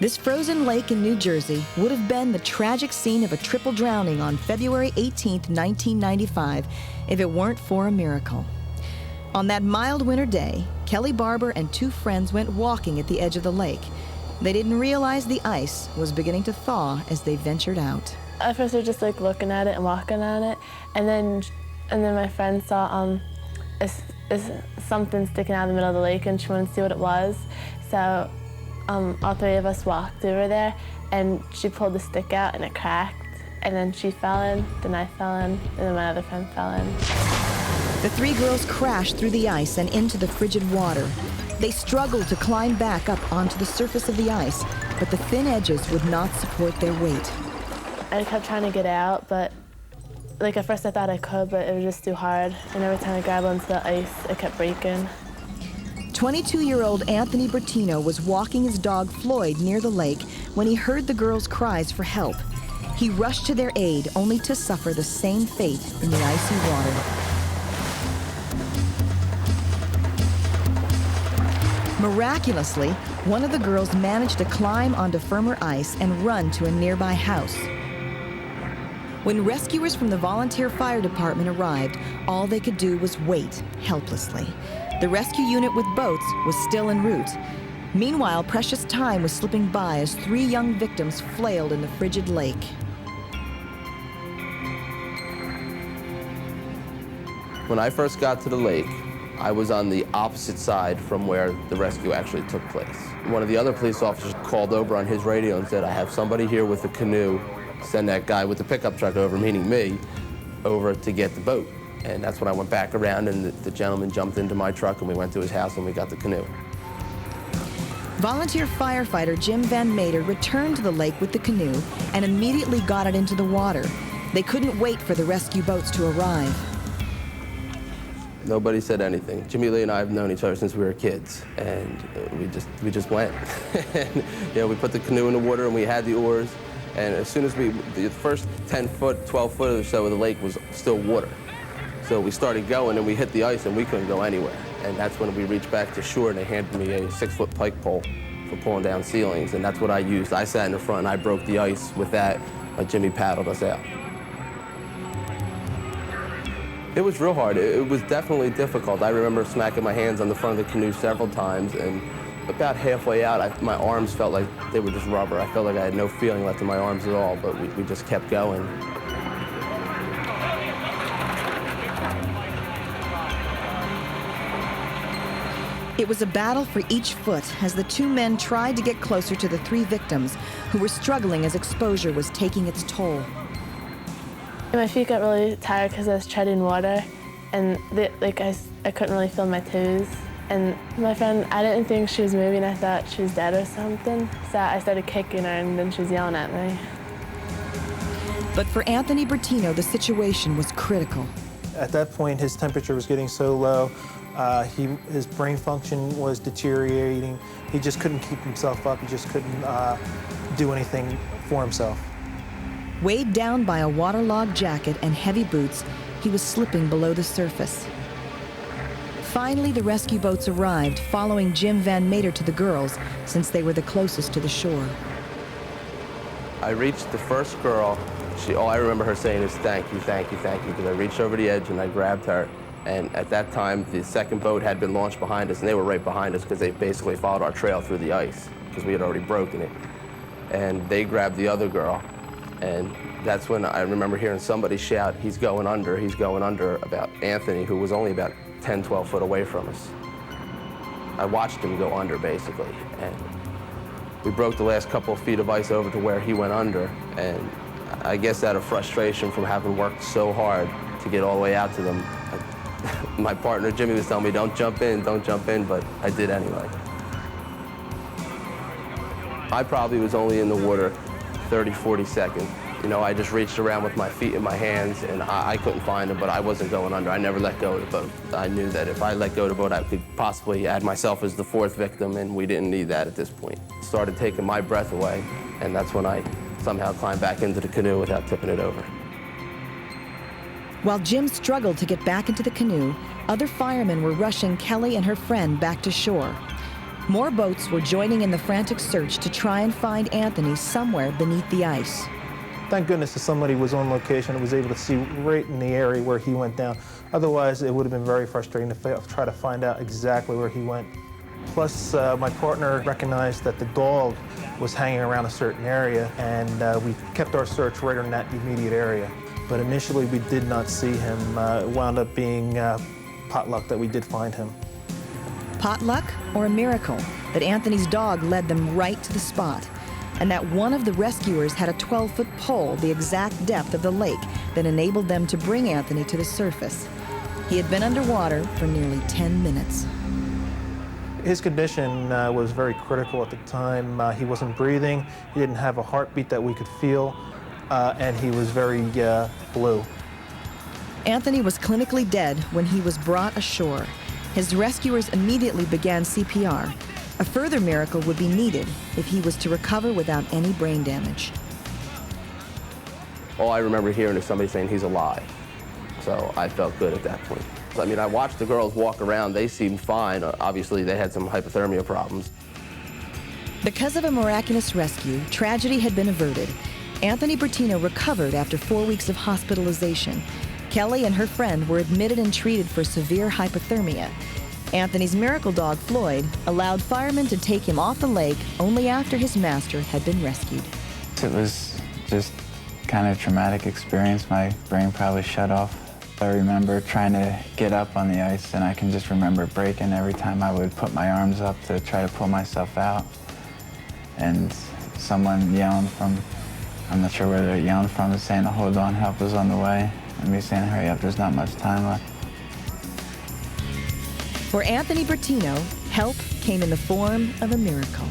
This frozen lake in New Jersey would have been the tragic scene of a triple drowning on February 18, 1995, if it weren't for a miracle. On that mild winter day, Kelly Barber and two friends went walking at the edge of the lake. They didn't realize the ice was beginning to thaw as they ventured out. At first, we were just like looking at it and walking on it, and then my friend saw something sticking out of the middle of the lake, and she wanted to see what it was. So all three of us walked over there, and she pulled the stick out, and it cracked. And then she fell in, then I fell in, and then my other friend fell in. The three girls crashed through the ice and into the frigid water. They struggled to climb back up onto the surface of the ice, but the thin edges would not support their weight. I kept trying to get out, but like at first I thought I could, but it was just too hard. And every time I grabbed onto the ice, it kept breaking. 22-year-old Anthony Bertino was walking his dog Floyd near the lake when he heard the girls' cries for help. He rushed to their aid, only to suffer the same fate in the icy water. Miraculously, one of the girls managed to climb onto firmer ice and run to a nearby house. When rescuers from the volunteer fire department arrived, all they could do was wait helplessly. The rescue unit with boats was still en route. Meanwhile, precious time was slipping by as three young victims flailed in the frigid lake. When I first got to the lake, I was on the opposite side from where the rescue actually took place. One of the other police officers called over on his radio and said, "I have somebody here with a canoe. Send that guy with the pickup truck over," meaning me, over to get the boat. And that's when I went back around, and the gentleman jumped into my truck, and we went to his house, and we got the canoe. Volunteer firefighter Jim Van Meter returned to the lake with the canoe and immediately got it into the water. They couldn't wait for the rescue boats to arrive. Nobody said anything. Jimmy Lee and I have known each other since we were kids, and we just went. And, you know, we put the canoe in the water, and we had the oars. And as soon as the first 10 foot, 12 foot or so of the lake was still water. So we started going, and we hit the ice, and we couldn't go anywhere. And that's when we reached back to shore, and they handed me a 6-foot pike pole for pulling down ceilings, and that's what I used. I sat in the front, and I broke the ice with that. Jimmy paddled us out. It was real hard. It was definitely difficult. I remember smacking my hands on the front of the canoe several times, and about halfway out, my arms felt like they were just rubber. I felt like I had no feeling left in my arms at all, but we just kept going. It was a battle for each foot as the two men tried to get closer to the three victims who were struggling as exposure was taking its toll. My feet got really tired because I was treading water, and I couldn't really feel my toes. And my friend, I didn't think she was moving. I thought she was dead or something. So I started kicking her, and then she was yelling at me. But for Anthony Bertino, the situation was critical. At that point, his temperature was getting so low, his brain function was deteriorating. He just couldn't keep himself up. He just couldn't do anything for himself. Weighed down by a waterlogged jacket and heavy boots, he was slipping below the surface. Finally, the rescue boats arrived, following Jim Van Meter to the girls, since they were the closest to the shore. I reached the first girl. All I remember her saying is, "Thank you, thank you, thank you," because I reached over the edge and I grabbed her. And at that time, the second boat had been launched behind us, and they were right behind us because they basically followed our trail through the ice because we had already broken it. And they grabbed the other girl, and that's when I remember hearing somebody shout, he's going under," about Anthony, who was only about 10, 12 foot away from us. I watched him go under, basically, and we broke the last couple of feet of ice over to where he went under, and I guess out of frustration from having worked so hard to get all the way out to them, my partner Jimmy was telling me, don't jump in, but I did anyway. I probably was only in the water 30, 40 seconds. You know, I just reached around with my feet in my hands, and I couldn't find him, but I wasn't going under. I never let go of the boat. I knew that if I let go of the boat, I could possibly add myself as the fourth victim, and we didn't need that at this point. It started taking my breath away, and that's when I somehow climbed back into the canoe without tipping it over. While Jim struggled to get back into the canoe, other firemen were rushing Kelly and her friend back to shore. More boats were joining in the frantic search to try and find Anthony somewhere beneath the ice. Thank goodness that somebody was on location and was able to see right in the area where he went down. Otherwise, it would have been very frustrating to try to find out exactly where he went. Plus, my partner recognized that the dog was hanging around a certain area, and we kept our search right in that immediate area. But initially, we did not see him. It wound up being potluck that we did find him. Potluck or a miracle that Anthony's dog led them right to the spot, and that one of the rescuers had a 12-foot pole, the exact depth of the lake, that enabled them to bring Anthony to the surface. He had been underwater for nearly 10 minutes. His condition was very critical at the time. He wasn't breathing, he didn't have a heartbeat that we could feel, and he was very blue. Anthony was clinically dead when he was brought ashore. His rescuers immediately began CPR. A further miracle would be needed if he was to recover without any brain damage. All I remember hearing is somebody saying he's alive. So I felt good at that point. I mean, I watched the girls walk around. They seemed fine. Obviously, they had some hypothermia problems. Because of a miraculous rescue, tragedy had been averted. Anthony Bertino recovered after 4 weeks of hospitalization. Kelly and her friend were admitted and treated for severe hypothermia. Anthony's miracle dog, Floyd, allowed firemen to take him off the lake only after his master had been rescued. It was just kind of a traumatic experience. My brain probably shut off. I remember trying to get up on the ice, and I can just remember breaking every time I would put my arms up to try to pull myself out. And someone yelling from, I'm not sure where they're yelling from, saying, "Hold on, help is on the way." And me saying, "Hurry up, there's not much time left." For Anthony Bertino, help came in the form of a miracle.